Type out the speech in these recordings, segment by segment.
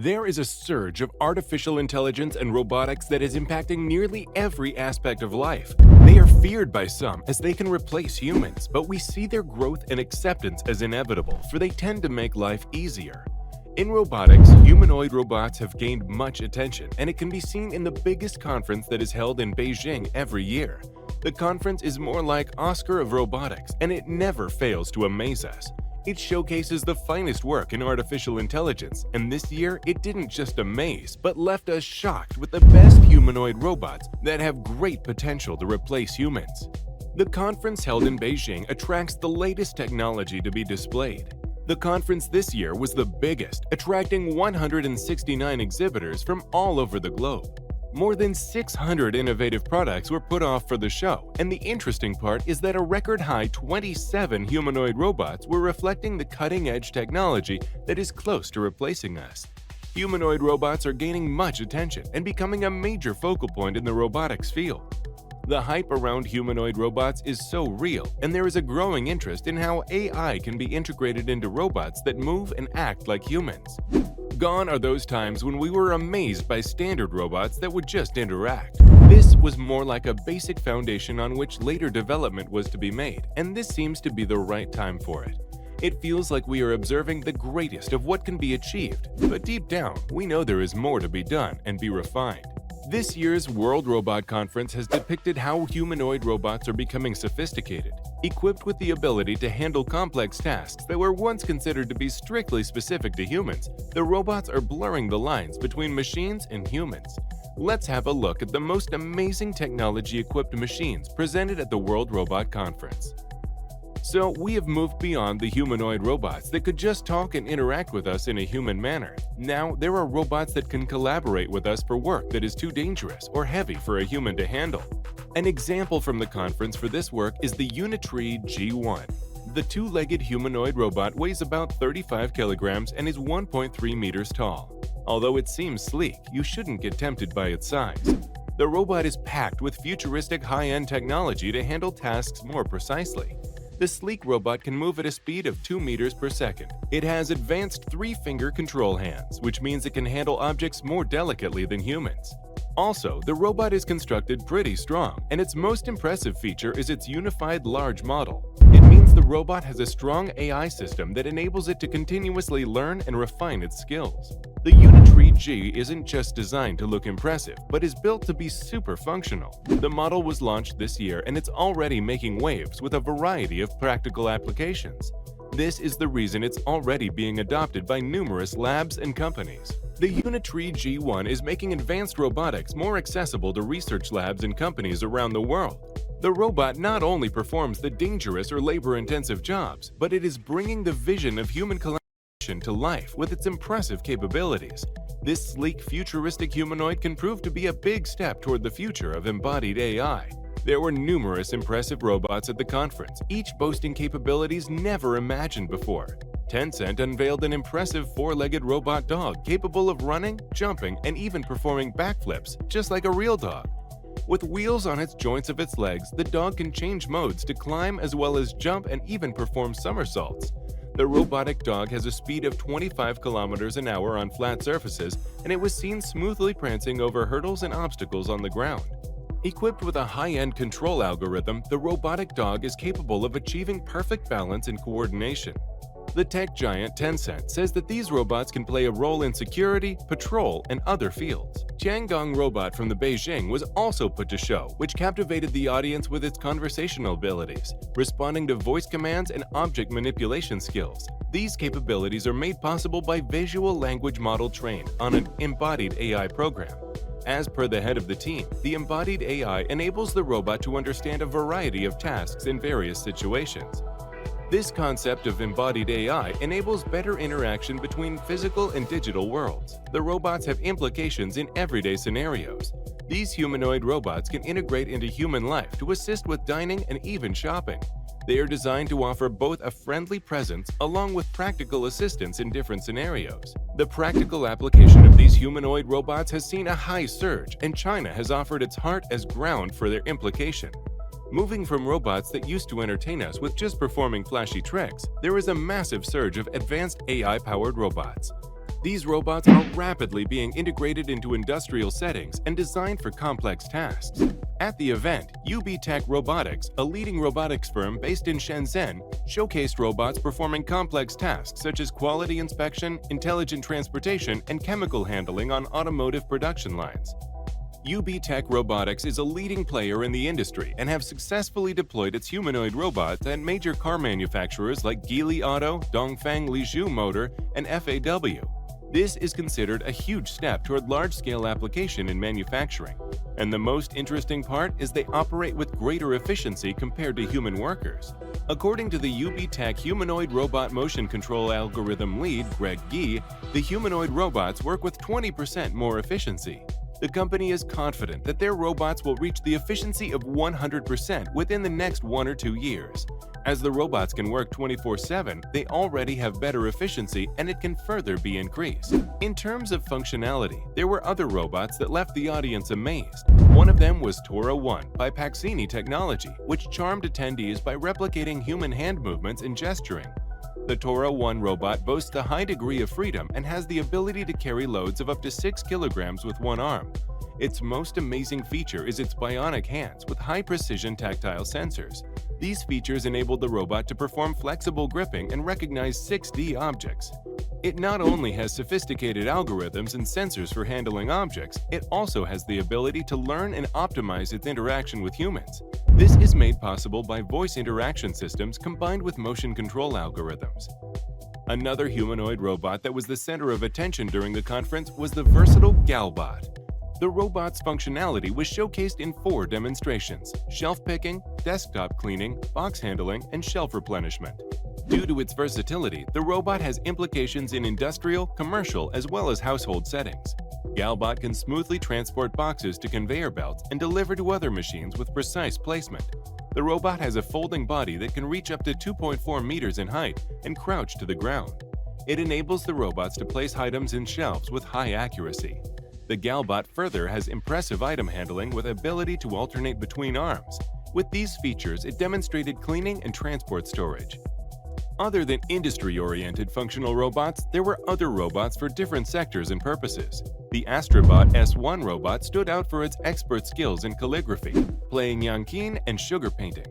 There is a surge of artificial intelligence and robotics that is impacting nearly every aspect of life. They are feared by some as they can replace humans, but we see their growth and acceptance as inevitable, for they tend to make life easier. In robotics, humanoid robots have gained much attention, and it can be seen in the biggest conference that is held in Beijing every year. The conference is more like Oscar of robotics, and it never fails to amaze us. It showcases the finest work in artificial intelligence, and this year it didn't just amaze, but left us shocked with the best humanoid robots that have great potential to replace humans. The conference held in Beijing attracts the latest technology to be displayed. The conference this year was the biggest, attracting 169 exhibitors from all over the globe. More than 600 innovative products were put off for the show, and the interesting part is that a record-high 27 humanoid robots were reflecting the cutting-edge technology that is close to replacing us. Humanoid robots are gaining much attention and becoming a major focal point in the robotics field. The hype around humanoid robots is so real, and there is a growing interest in how AI can be integrated into robots that move and act like humans. Gone are those times when we were amazed by standard robots that would just interact. This was more like a basic foundation on which later development was to be made, and this seems to be the right time for it. It feels like we are observing the greatest of what can be achieved, but deep down, we know there is more to be done and be refined. This year's World Robot Conference has depicted how humanoid robots are becoming sophisticated, equipped with the ability to handle complex tasks that were once considered to be strictly specific to humans. The robots are blurring the lines between machines and humans. Let's have a look at the most amazing technology-equipped machines presented at the World Robot Conference. So, we have moved beyond the humanoid robots that could just talk and interact with us in a human manner. Now, there are robots that can collaborate with us for work that is too dangerous or heavy for a human to handle. An example from the conference for this work is the Unitree G1. The two-legged humanoid robot weighs about 35 kilograms and is 1.3 meters tall. Although it seems sleek, you shouldn't get tempted by its size. The robot is packed with futuristic high-end technology to handle tasks more precisely. The sleek robot can move at a speed of 2 meters per second. It has advanced 3-finger control hands, which means it can handle objects more delicately than humans. Also, the robot is constructed pretty strong, and its most impressive feature is its unified large model. It means the robot has a strong AI system that enables it to continuously learn and refine its skills. The Unitree G isn't just designed to look impressive, but is built to be super functional. The model was launched this year, and it's already making waves with a variety of practical applications. This is the reason it's already being adopted by numerous labs and companies. The Unitree G1 is making advanced robotics more accessible to research labs and companies around the world. The robot not only performs the dangerous or labor-intensive jobs, but it is bringing the vision of human collaboration to life with its impressive capabilities. This sleek, futuristic humanoid can prove to be a big step toward the future of embodied AI. There were numerous impressive robots at the conference, each boasting capabilities never imagined before. Tencent unveiled an impressive 4-legged robot dog capable of running, jumping, and even performing backflips, just like a real dog. With wheels on its joints of its legs, the dog can change modes to climb as well as jump and even perform somersaults. The robotic dog has a speed of 25 kilometers an hour on flat surfaces, and it was seen smoothly prancing over hurdles and obstacles on the ground. Equipped with a high-end control algorithm, the robotic dog is capable of achieving perfect balance and coordination. The tech giant Tencent says that these robots can play a role in security, patrol, and other fields. Tiangong Robot from the Beijing was also put to show, which captivated the audience with its conversational abilities, responding to voice commands and object manipulation skills. These capabilities are made possible by visual language model trained on an embodied AI program. As per the head of the team, the embodied AI enables the robot to understand a variety of tasks in various situations. This concept of embodied AI enables better interaction between physical and digital worlds. The robots have implications in everyday scenarios. These humanoid robots can integrate into human life to assist with dining and even shopping. They are designed to offer both a friendly presence along with practical assistance in different scenarios. The practical application of these humanoid robots has seen a high surge, and China has offered its heart as ground for their implication. Moving from robots that used to entertain us with just performing flashy tricks, there is a massive surge of advanced AI-powered robots. These robots are rapidly being integrated into industrial settings and designed for complex tasks. At the event, UB Tech Robotics, a leading robotics firm based in Shenzhen, showcased robots performing complex tasks such as quality inspection, intelligent transportation, and chemical handling on automotive production lines. UB Tech Robotics is a leading player in the industry and have successfully deployed its humanoid robots at major car manufacturers like Geely Auto, Dongfeng Lizhu Motor, and FAW. This is considered a huge step toward large-scale application in manufacturing. And the most interesting part is they operate with greater efficiency compared to human workers. According to the UB Tech Humanoid Robot Motion Control Algorithm lead, Greg Gee, the humanoid robots work with 20% more efficiency. The company is confident that their robots will reach the efficiency of 100% within the next 1 or 2 years. As the robots can work 24/7, they already have better efficiency and it can further be increased. In terms of functionality, there were other robots that left the audience amazed. One of them was Tora 1 by Paxini Technology, which charmed attendees by replicating human hand movements and gesturing. The Tora 1 robot boasts a high degree of freedom and has the ability to carry loads of up to 6 kilograms with one arm. Its most amazing feature is its bionic hands with high-precision tactile sensors. These features enable the robot to perform flexible gripping and recognize 6D objects. It not only has sophisticated algorithms and sensors for handling objects, it also has the ability to learn and optimize its interaction with humans. This is made possible by voice interaction systems combined with motion control algorithms. Another humanoid robot that was the center of attention during the conference was the versatile Galbot. The robot's functionality was showcased in 4 demonstrations: shelf picking, desktop cleaning, box handling, and shelf replenishment. Due to its versatility, the robot has implications in industrial, commercial, as well as household settings. Galbot can smoothly transport boxes to conveyor belts and deliver to other machines with precise placement. The robot has a folding body that can reach up to 2.4 meters in height and crouch to the ground. It enables the robots to place items in shelves with high accuracy. The Galbot further has impressive item handling with ability to alternate between arms. With these features, it demonstrated cleaning and transport storage. Other than industry-oriented functional robots, there were other robots for different sectors and purposes. The Astrobot S1 robot stood out for its expert skills in calligraphy, playing yanqing, and sugar painting.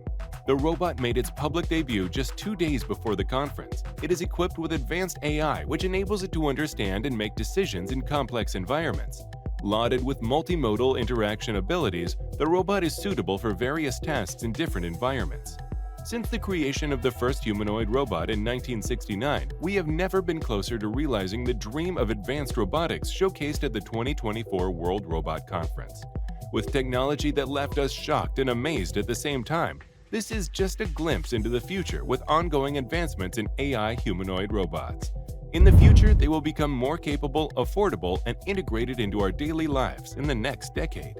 The robot made its public debut just 2 days before the conference. It is equipped with advanced AI, which enables it to understand and make decisions in complex environments. Lauded with multimodal interaction abilities, the robot is suitable for various tasks in different environments. Since the creation of the first humanoid robot in 1969, we have never been closer to realizing the dream of advanced robotics showcased at the 2024 World Robot Conference. With technology that left us shocked and amazed at the same time, this is just a glimpse into the future with ongoing advancements in AI humanoid robots. In the future, they will become more capable, affordable, and integrated into our daily lives in the next decade.